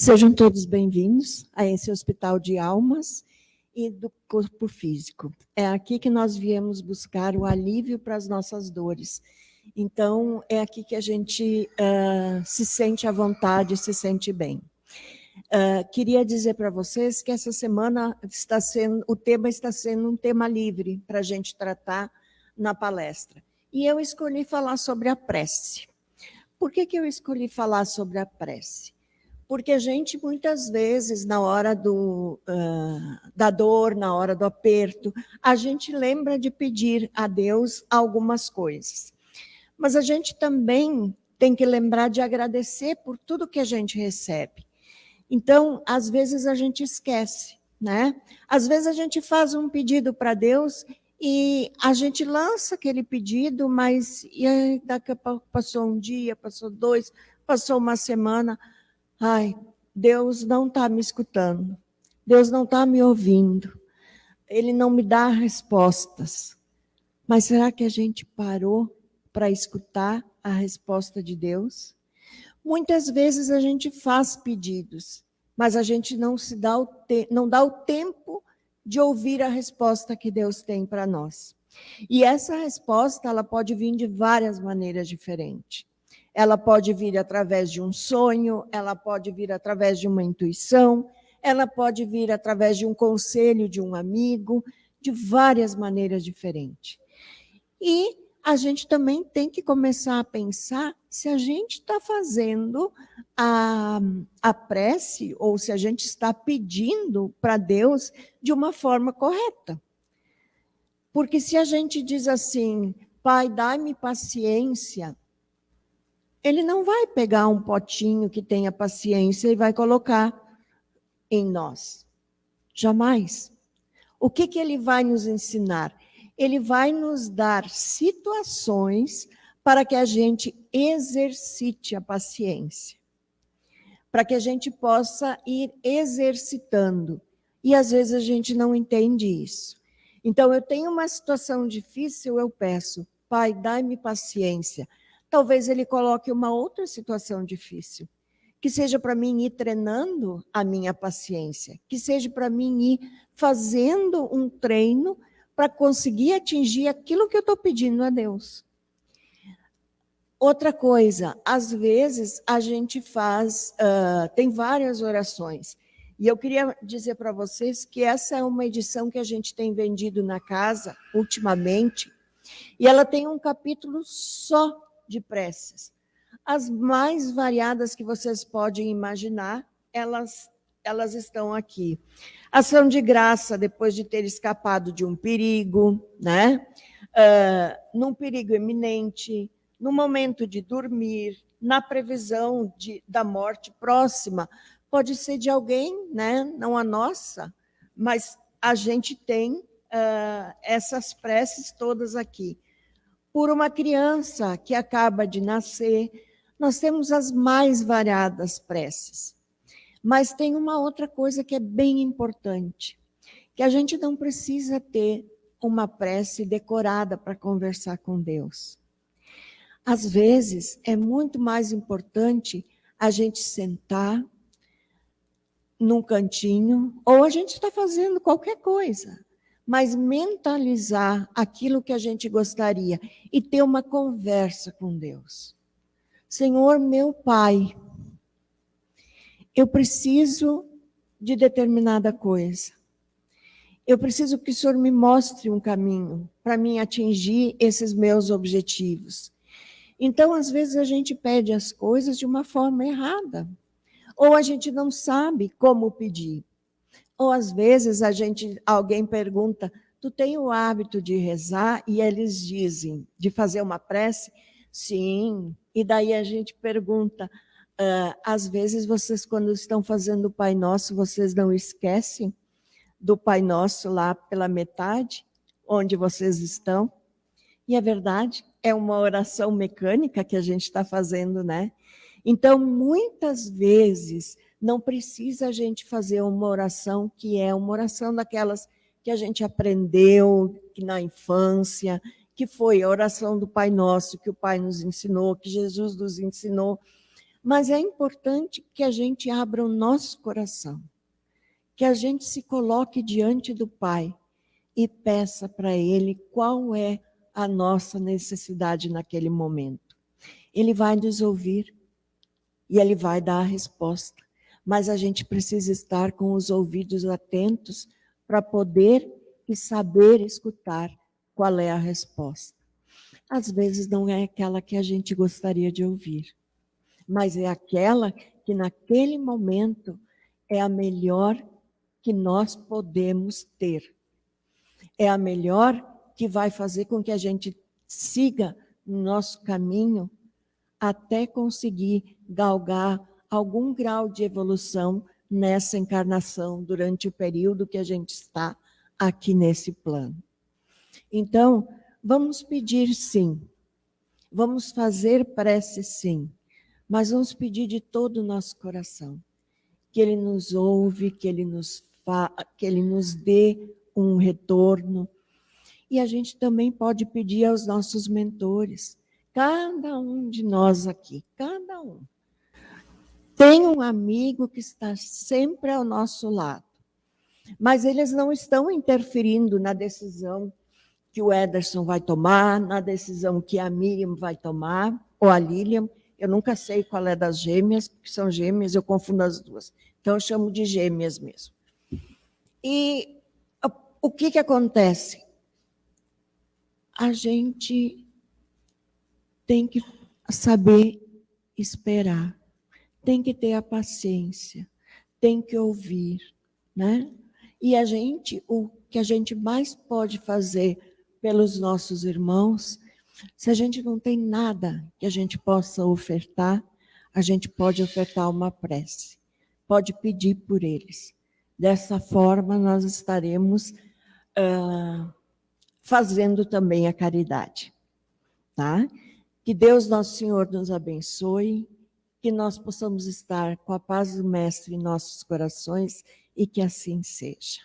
Sejam todos bem-vindos a esse Hospital de Almas e do Corpo Físico. É aqui que nós viemos buscar o alívio para as nossas dores. Então, é aqui que a gente se sente à vontade, se sente bem. Queria dizer para vocês que essa semana o tema está sendo um tema livre para a gente tratar na palestra. E eu escolhi falar sobre a prece. Por que eu escolhi falar sobre a prece? Porque a gente, muitas vezes, na hora da dor, na hora do aperto, a gente lembra de pedir a Deus algumas coisas. Mas a gente também tem que lembrar de agradecer por tudo que a gente recebe. Então, às vezes, a gente esquece, né? Às vezes, a gente faz um pedido para Deus e a gente lança aquele pedido, mas daqui a pouco passou um dia, passou 2, passou uma semana. Ai, Deus não está me escutando, Deus não está me ouvindo, Ele não me dá respostas. Mas será que a gente parou para escutar a resposta de Deus? Muitas vezes a gente faz pedidos, mas a gente não dá o tempo de ouvir a resposta que Deus tem para nós. E essa resposta ela pode vir de várias maneiras diferentes. Ela pode vir através de um sonho, ela pode vir através de uma intuição, ela pode vir através de um conselho de um amigo, de várias maneiras diferentes. E a gente também tem que começar a pensar se a gente está fazendo a prece ou se a gente está pedindo para Deus de uma forma correta. Porque se a gente diz assim, Pai, dai-me paciência, Ele não vai pegar um potinho que tenha paciência e vai colocar em nós. Jamais. O que Ele vai nos ensinar? Ele vai nos dar situações para que a gente exercite a paciência. Para que a gente possa ir exercitando. E às vezes a gente não entende isso. Então, eu tenho uma situação difícil, eu peço, Pai, dai-me paciência. Talvez Ele coloque uma outra situação difícil, que seja para mim ir treinando a minha paciência, que seja para mim ir fazendo um treino para conseguir atingir aquilo que eu estou pedindo a Deus. Outra coisa, às vezes a gente tem várias orações, e eu queria dizer para vocês que essa é uma edição que a gente tem vendido na casa, ultimamente, e ela tem um capítulo só de preces. As mais variadas que vocês podem imaginar, elas estão aqui. Ação de graça depois de ter escapado de um perigo, né? Num perigo iminente, no momento de dormir, na previsão da morte próxima. Pode ser de alguém, né? Não a nossa, mas a gente tem essas preces todas aqui. Por uma criança que acaba de nascer, nós temos as mais variadas preces. Mas tem uma outra coisa que é bem importante, que a gente não precisa ter uma prece decorada para conversar com Deus. Às vezes, é muito mais importante a gente sentar num cantinho, ou a gente está fazendo qualquer coisa, mas mentalizar aquilo que a gente gostaria e ter uma conversa com Deus. Senhor, meu Pai, eu preciso de determinada coisa. Eu preciso que o Senhor me mostre um caminho para mim atingir esses meus objetivos. Então, às vezes, a gente pede as coisas de uma forma errada. Ou a gente não sabe como pedir. Ou, às vezes, alguém pergunta, tu tem o hábito de rezar? E eles dizem, de fazer uma prece? Sim. E daí a gente pergunta, às vezes vocês, quando estão fazendo o Pai Nosso, vocês não esquecem do Pai Nosso lá pela metade, onde vocês estão? E é verdade, é uma oração mecânica que a gente está fazendo, né? Então, muitas vezes, não precisa a gente fazer uma oração que é uma oração daquelas que a gente aprendeu que na infância, que foi a oração do Pai Nosso, que o Pai nos ensinou, que Jesus nos ensinou. Mas é importante que a gente abra o nosso coração, que a gente se coloque diante do Pai e peça para Ele qual é a nossa necessidade naquele momento. Ele vai nos ouvir e Ele vai dar a resposta, mas a gente precisa estar com os ouvidos atentos para poder e saber escutar qual é a resposta. Às vezes não é aquela que a gente gostaria de ouvir, mas é aquela que naquele momento é a melhor que nós podemos ter. É a melhor que vai fazer com que a gente siga no nosso caminho até conseguir galgar algum grau de evolução nessa encarnação durante o período que a gente está aqui nesse plano. Então, vamos pedir sim, vamos fazer prece sim, mas vamos pedir de todo o nosso coração, que Ele nos ouve, que Ele nos dê um retorno. E a gente também pode pedir aos nossos mentores, cada um de nós aqui, cada um. Tem um amigo que está sempre ao nosso lado, mas eles não estão interferindo na decisão que o Ederson vai tomar, na decisão que a Miriam vai tomar, ou a Lilian. Eu nunca sei qual é das gêmeas, porque são gêmeas, eu confundo as duas. Então, eu chamo de gêmeas mesmo. E o que acontece? A gente tem que saber esperar, tem que ter a paciência, tem que ouvir, né? E o que a gente mais pode fazer pelos nossos irmãos, se a gente não tem nada que a gente possa ofertar, a gente pode ofertar uma prece, pode pedir por eles. Dessa forma, nós estaremos fazendo também a caridade, tá? Que Deus Nosso Senhor nos abençoe, que nós possamos estar com a paz do Mestre em nossos corações e que assim seja.